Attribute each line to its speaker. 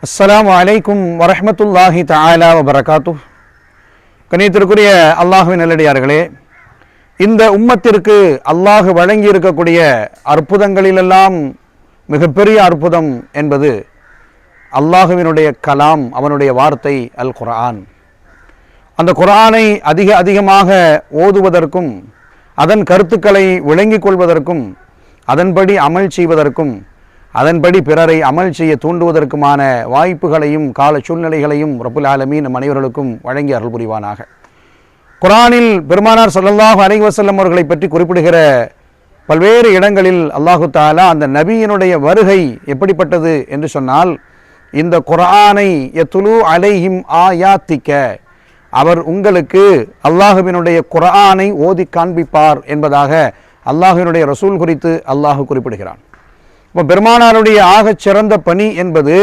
Speaker 1: அஸ்ஸலாமு அலைக்கும் வரஹ்மத்துல்லாஹி தஆலா வபரகாத்துஹ். கண்ணியத்திற்குரிய அல்லாஹ்வின் நல்லடியார்களே, இந்த உம்மத்திற்கு அல்லாஹ் வழங்கி இருக்கக்கூடிய அற்புதங்களிலெல்லாம் மிகப்பெரிய அற்புதம் என்பது அல்லாஹுவினுடைய கலாம், அவனுடைய வார்த்தை அல் குர்ஆன். அந்த குர்ஆனை அதிகமாக ஓதுவதற்கும் அதன் கருத்துக்களை விளங்கிக் கொள்வதற்கும் அதன்படி அமல் செய்வதற்கும் அதன்படி பிறரை அமல் செய்ய தூண்டுவதற்குமான வாய்ப்புகளையும் கால சூழ்நிலைகளையும் ரப்புல் ஆலமீன் நம் அனைவர்களுக்கும் வழங்கி அருள் புரிவானாக. குர்ஆனில் பெருமானார் ஸல்லல்லாஹு அலைஹி வஸல்லம் அவர்களை பற்றி குறிப்பிடுகிற பல்வேறு இடங்களில் அல்லாஹு தஆலா அந்த நபியினுடைய வருகை எப்படிப்பட்டது என்று சொன்னால், இந்த குர்ஆனை யத்லு அலைஹிம் ஆயாத்திக, அவர் உங்களுக்கு அல்லாஹுவினுடைய குர்ஆனை ஓதி காண்பிப்பார் என்பதாக அல்லாஹுவினுடைய ரசூல் குறித்து அல்லாஹ் குறிப்பிடுகிறான். பெருமானாருடைய ஆகச் சிறந்த பணி என்பது